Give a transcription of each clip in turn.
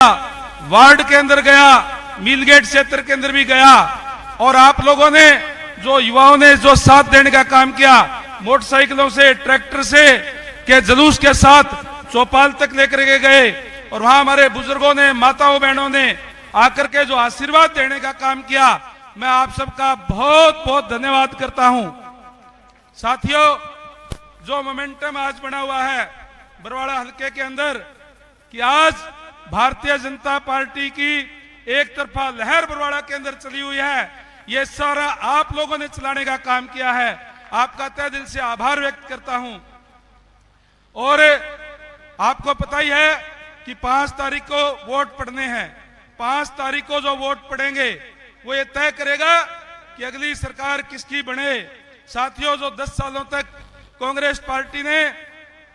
Ward के अंदर गया, मिलगेट क्षेत्र के अंदर भी गया और आप लोगों ने जो युवाओं ने जो साथ देने का काम किया, मोटरसाइकिलों से, ट्रैक्टर से के जुलूस के साथ चौपाल तक लेकर के गए और वहां हमारे बुजुर्गों ने, माताओं बहनों ने आकर के जो आशीर्वाद देने का काम किया, मैं आप सबका बहुत बहुत धन्यवाद करता हूं। साथियों, जो मोमेंटम आज बना हुआ है बरवाड़ा हल्के के अंदर कि आज भारतीय जनता पार्टी की एक तरफा लहर बरवाड़ा के अंदर चली हुई है, ये सारा आप लोगों ने चलाने का काम किया है। आपका तहे दिल से आभार व्यक्त करता हूं। और आपको पता ही है कि 5 तारीख को वोट पड़ने हैं। 5 तारीख को जो वोट पड़ेंगे वो ये तय करेगा कि अगली सरकार किसकी बने। साथियों, जो 10 सालों तक कांग्रेस पार्टी ने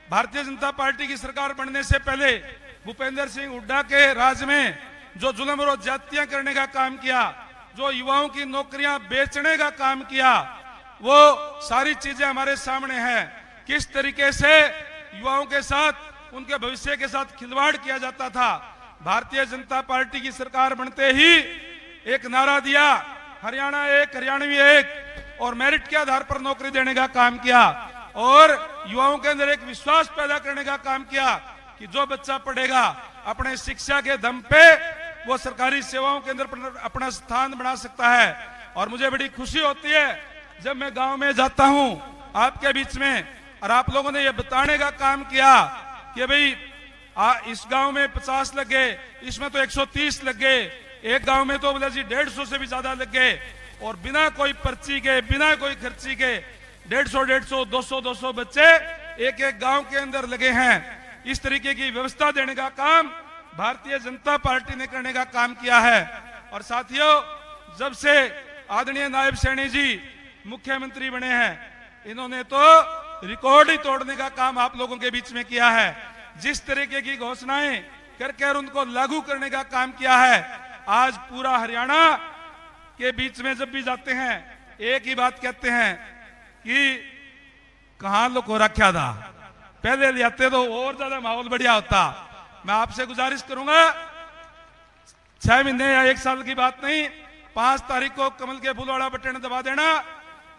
भारतीय जनता पार्टी की सरकार बनने से पहले भूपेंद्र सिंह हुड्डा के राज में जो जुल्म और ज्यादतियां करने का काम किया, जो युवाओं की नौकरियां बेचने का काम किया, वो सारी चीजें हमारे सामने हैं। किस तरीके से युवाओं के साथ, उनके भविष्य के साथ खिलवाड़ किया जाता था। भारतीय जनता पार्टी की सरकार बनते ही एक नारा दिया, हरियाणा एक, हरियाणवी एक, और मेरिट के आधार पर नौकरी देने का काम किया और युवाओं के अंदर एक विश्वास पैदा करने का काम किया कि जो बच्चा पढ़ेगा अपने शिक्षा के दम पे वो सरकारी सेवाओं के अंदर अपना स्थान बना सकता है। और मुझे बड़ी खुशी होती है जब मैं गांव में जाता हूं आपके बीच में और आप लोगों ने ये बताने का काम किया कि भाई इस गांव में 50 लग गए, इसमें तो 130 लग गए, एक गांव में तो बोला जी 150 से भी ज्यादा लग गए और बिना कोई पर्ची के, बिना कोई खर्ची के 150, 200 बच्चे एक एक गांव के अंदर लगे हैं। इस तरीके की व्यवस्था देने का काम भारतीय जनता पार्टी ने करने का काम किया है। और साथियों, जब से आदरणीय नायब सैनी जी मुख्यमंत्री बने हैं, इन्होंने तो रिकॉर्ड ही तोड़ने का काम आप लोगों के बीच में किया है। जिस तरीके की घोषणाएं करके और उनको लागू करने का काम किया है, आज पूरा हरियाणा के बीच में जब भी जाते हैं एक ही बात कहते हैं कि कहां लोग रखा था, पहले ले आते तो और ज्यादा माहौल बढ़िया होता। मैं आपसे गुजारिश करूंगा, 6 महीने या 1 साल की बात नहीं, 5 तारीख को कमल के फूल वाला बटन दबा देना।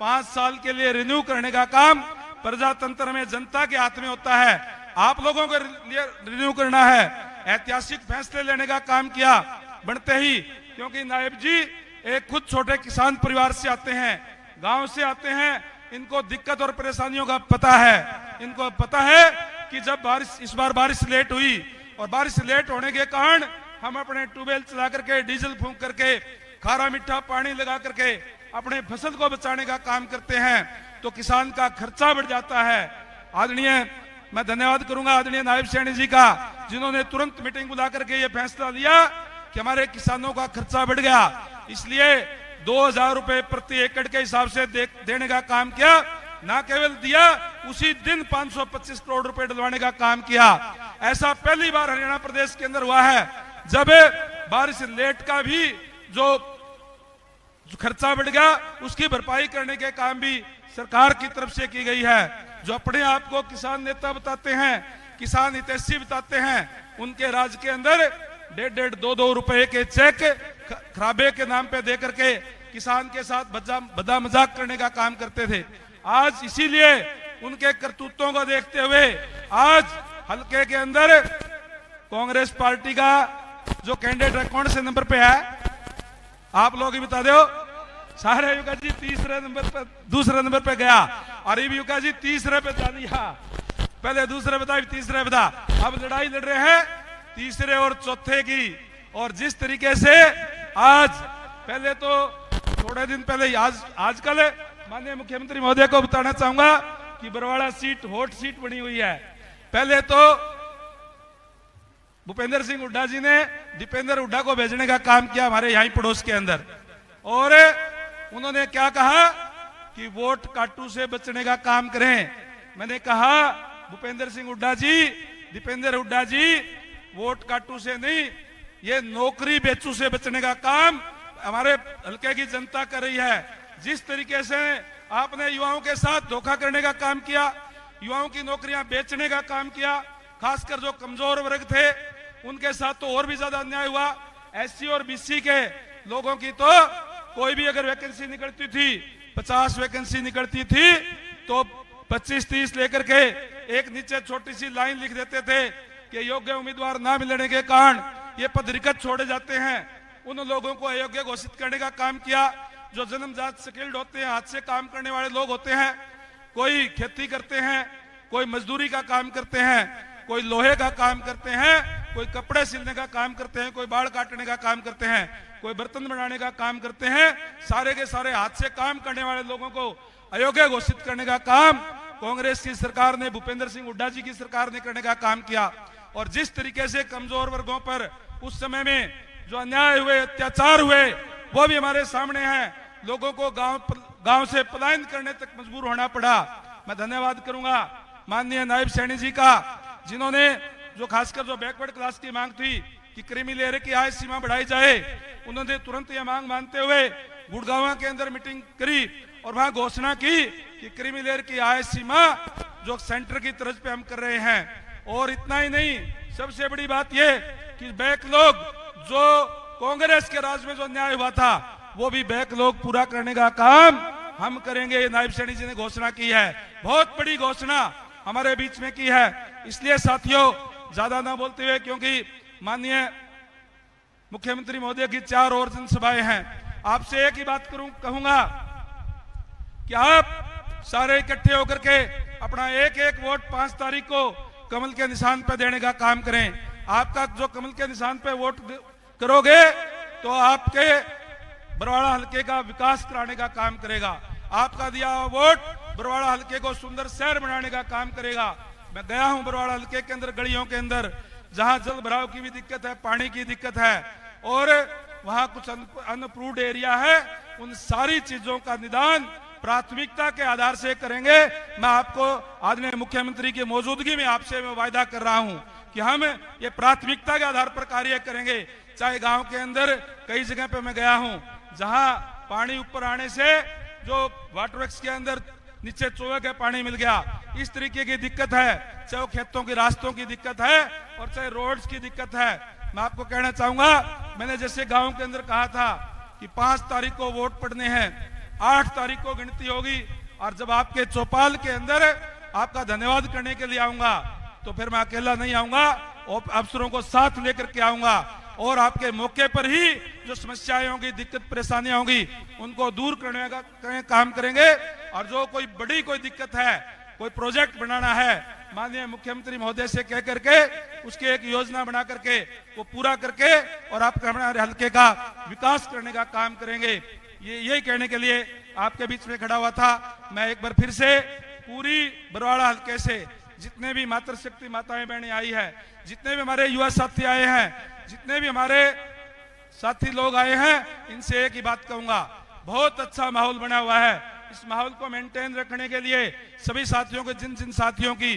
5 साल के लिए रिन्यू करने का काम प्रजातंत्र में जनता के हाथ में होता है। आप लोगों को लिए रिन्यू करना है। ऐतिहासिक फैसले लेने का काम किया बनते ही, क्योंकि नायब जी एक खुद छोटे किसान परिवार से आते हैं, गांव से आते हैं, इनको दिक्कत और परेशानियों का पता है। इनको पता है कि जब इस बार बारिश लेट हुई और बारिश लेट होने के कारण हम अपने ट्यूबवेल चला करके, डीजल फूंक करके, खारा मीठा पानी लगा करके अपने फसल को बचाने का काम करते हैं, तो किसान का खर्चा बढ़ जाता है। आदरणीय, मैं धन्यवाद करूंगा आदरणीय नायब सैनी जी का, जिन्होंने तुरंत मीटिंग बुला करके ये फैसला लिया कि हमारे किसानों का खर्चा बढ़ गया, इसलिए 2000 रुपए प्रति एकड़ के हिसाब से देने का काम किया। ना केवल दिया, उसी दिन 525 करोड़ रुपए डलवाने का काम किया। ऐसा पहली बार हरियाणा प्रदेश के अंदर हुआ है जब बारिश लेट का भी जो खर्चा बढ़ गया, उसकी भरपाई करने के काम भी सरकार की तरफ से की गई है। जो अपने आप को किसान नेता बताते हैं, किसान हितैषी बताते हैं, उनके राज के अंदर 1.5, 2 रुपए के चेक खराबे के नाम पे दे करके किसान के साथ बदा मजाक करने का काम करते थे। आज इसीलिए उनके करतूतों को देखते हुए आज हल्के के अंदर कांग्रेस पार्टी का जो कैंडिडेट है, कौन से नंबर पे है आप लोग ही बता दो। सारे युका जी तीसरे नंबर पे, दूसरे नंबर पे गया, और युका जी तीसरे पे जा दिया। पहले दूसरे बता, तीसरे बता। अब लड़ाई लड़ रहे हैं तीसरे और चौथे की। और जिस तरीके से आज, पहले तो थोड़े दिन पहले, आजकल माननीय मुख्यमंत्री महोदय को बताना चाहूंगा कि बरवाड़ा सीट हॉट सीट बनी हुई है। पहले तो भूपेंद्र सिंह हुड्डा जी ने दीपेंद्र हुड्डा को भेजने का काम किया हमारे यहीं पड़ोस के अंदर, और उन्होंने क्या कहा कि वोट काटू से बचने का काम करें। मैंने कहा भूपेंद्र सिंह हुड्डा जी, दीपेंद्र हुड्डा जी, वोट काटू से नहीं, ये नौकरी बेचू से बचने का काम हमारे हल्के की जनता कर रही है। जिस तरीके से आपने युवाओं के साथ धोखा करने का काम किया, युवाओं की नौकरियां बेचने का काम किया, खासकर जो कमजोर वर्ग थे उनके साथ तो और भी ज्यादा अन्याय हुआ। एससी और बीसी के लोगों की तो कोई भी अगर वैकेंसी निकलती थी, 50 वैकेंसी निकलती थी तो 25-30 लेकर के एक नीचे छोटी सी लाइन लिख देते थे कि योग्य उम्मीदवार ना मिलने के कारण ये पद रिक्त छोड़े जाते हैं। उन लोगों को अयोग्य घोषित करने का काम किया जो जन्मजात स्किल्ड होते हैं, हाथ से काम करने वाले लोग होते हैं। कोई खेती करते हैं, कोई मजदूरी का काम करते हैं, कोई लोहे का काम करते हैं, कोई कपड़े सिलने का काम करते हैं, कोई बाल काटने का काम करते हैं, कोई बर्तन बनाने का काम करते हैं। सारे के सारे हाथ से काम करने वाले लोगों को अयोग्य घोषित करने का काम कांग्रेस की सरकार ने, भूपेंद्र सिंह हुड्डा जी की सरकार ने करने का काम किया। और जिस तरीके से कमजोर वर्गों पर उस समय में जो अन्याय हुए, अत्याचार हुए, वो भी हमारे सामने है। लोगों को गांव से पलायन करने तक मजबूर होना पड़ा। मैं धन्यवाद करूंगा माननीय नायब सैनी जी का, जिन्होंने जो खासकर जो बैकवर्ड क्लास की मांग थी कि क्रीमी लेयर की आय सीमा बढ़ाई जाए, उन्होंने तुरंत यह मांग मानते हुए गुड़गांव के अंदर मीटिंग करी और वहां घोषणा की कि क्रीमी लेयर की आय सीमा जो सेंटर की तर्ज पे हम कर रहे हैं। और इतना ही नहीं, सबसे बड़ी बात यह कि बैकलॉग जो कांग्रेस के राज में जो न्याय हुआ था वो भी बैकलॉग पूरा करने का काम हम करेंगे। नायब सैनी जी ने घोषणा की है, बहुत बड़ी घोषणा हमारे बीच में की है। इसलिए साथियों, ज्यादा ना बोलते हुए, क्योंकि माननीय मुख्यमंत्री महोदय की 4 और जनसभाएं हैं, आपसे एक ही बात कहूंगा कि आप सारे इकट्ठे होकर के अपना एक एक वोट 5 तारीख को कमल के निशान पर देने का काम करें। आपका जो कमल के निशान पे वोट करोगे तो आपके बरवाड़ा हलके का विकास कराने का काम करेगा। आपका दिया हुआ वोट बरवाड़ा हलके को सुंदर शहर बनाने का काम करेगा। मैं गया हूं बरवाड़ा हलके के अंदर, गलियों के अंदर जहां जल भराव की भी दिक्कत है, पानी की दिक्कत है और वहां कुछ अनअप्रूव्ड एरिया है। उन सारी चीजों का निदान प्राथमिकता के आधार से करेंगे। मैं आपको आदरणीय मुख्यमंत्री की मौजूदगी में आपसे मैं वायदा कर रहा हूं कि हम ये प्राथमिकता के आधार पर कार्य करेंगे। चाहे गांव के अंदर कई जगह पे मैं गया हूं जहां पानी ऊपर आने से जो वाटर वर्क्स के अंदर नीचे चौवे का पानी मिल गया, इस तरीके की दिक्कत है। चाहे वो खेतों के रास्तों की दिक्कत है और चाहे रोड्स की दिक्कत है। मैं आपको कहना चाहूंगा, मैंने जैसे गांव के अंदर कहा था कि 5 तारीख को वोट पड़ने हैं, 8 तारीख को गिनती होगी और जब आपके चौपाल के अंदर आपका धन्यवाद करने के लिए आऊंगा तो फिर मैं अकेला नहीं आऊंगा और अफसरों को साथ लेकर के आऊंगा और आपके मौके पर ही जो समस्याएं होंगी, दिक्कत परेशानियां होंगी, उनको दूर करने का काम करेंगे। और जो कोई बड़ी कोई दिक्कत है, कोई प्रोजेक्ट बनाना है, माननीय मुख्यमंत्री महोदय से कह करके उसकी एक योजना बना करके वो पूरा करके और आपके हमारे हल्के का विकास करने का काम करेंगे। यही कहने के लिए आपके बीच में खड़ा हुआ था। मैं एक बार फिर से पूरी बरवाड़ा हल्के से जितने भी मातृशक्ति माताएं बहनें आई है, जितने भी हमारे युवा साथी आए हैं, जितने भी हमारे साथी लोग आए हैं, इनसे एक ही बात कहूंगा, बहुत अच्छा माहौल बना हुआ है। इस माहौल को मेंटेन रखने के लिए सभी साथियों को, जिन जिन साथियों की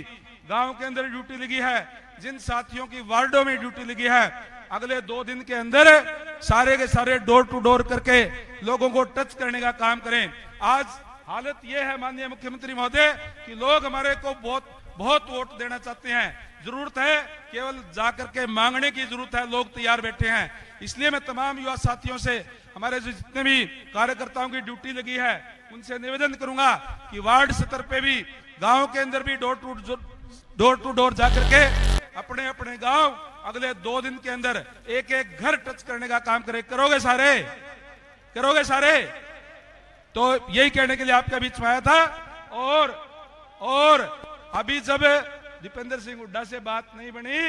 गांव के अंदर ड्यूटी लगी है, जिन साथियों की वार्डों में ड्यूटी लगी है, अगले 2 दिन के अंदर सारे के सारे डोर टू डोर करके लोगों को टच करने का काम करें। आज हालत यह है माननीय मुख्यमंत्री महोदय कि लोग हमारे को बहुत वोट देना चाहते हैं। जरूरत है केवल जाकर के मांगने की जरूरत है, लोग तैयार बैठे हैं। इसलिए मैं तमाम युवा साथियों से, हमारे जो जितने भी कार्यकर्ताओं की ड्यूटी लगी है, उनसे निवेदन करूंगा कि वार्ड स्तर पे भी, गांव के अंदर भी डोर टू डोर जाकर के अपने अपने गांव अगले 2 दिन के अंदर एक एक घर टच करने का काम करें। करोगे सारे? तो यही कहने के लिए आपके बीच में आया था। और अभी जब दीपेंद्र सिंह हुड्डा से बात नहीं बनी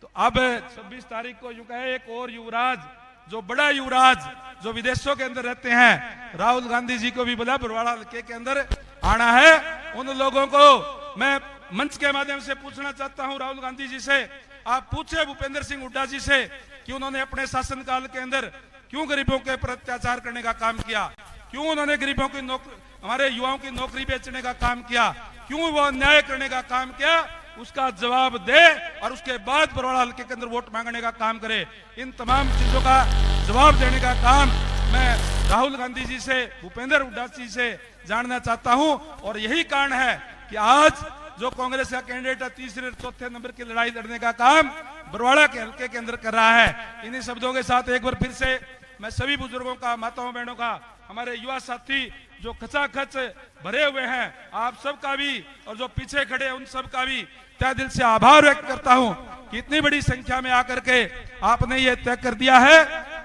तो अब 26 तारीख को यूं कहे एक और युवराज, जो बड़ा युवराज जो विदेशों के अंदर रहते हैं, राहुल गांधी जी को भी बोला बरवाड़ा हल्के के अंदर आना है। उन लोगों को मैं मंच के माध्यम से पूछना चाहता हूं, राहुल गांधी जी से आप पूछे भूपेंद्र सिंह हुड्डा जी से कि उन्होंने अपने शासनकाल के अंदर क्यों गरीबों के ऊपर अत्याचार करने का काम किया, क्यों उन्होंने गरीबों की हमारे युवाओं की नौकरी बेचने का काम किया, क्यों वो अन्याय करने का काम किया, उसका जवाब दे और उसके बाद बरवाड़ा हल्के के अंदर वोट मांगने का काम करे। इन तमाम चीजों का जवाब देने का काम मैं राहुल गांधी जी से, भूपेंद्र हुड्डा जी से जानना चाहता हूं। और यही कारण है कि आज जो कांग्रेस का कैंडिडेट है, 3रे और 4थे नंबर की लड़ाई लड़ने का काम बरवाड़ा के हल्के के अंदर कर रहा है। इन्हीं शब्दों के साथ एक बार फिर से मैं सभी बुजुर्गों का, माताओं बहनों का, हमारे युवा साथी जो खचाखच भरे हुए हैं, आप सबका भी और जो पीछे खड़े हैं उन सब का भी तहे दिल से आभार व्यक्त करता हूं कि इतनी बड़ी संख्या में आकर के आपने ये तय कर दिया है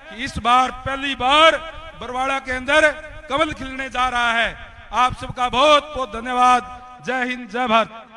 कि इस बार पहली बार बरवाड़ा के अंदर कमल खिलने जा रहा है। आप सबका बहुत बहुत धन्यवाद। जय हिंद, जय भारत।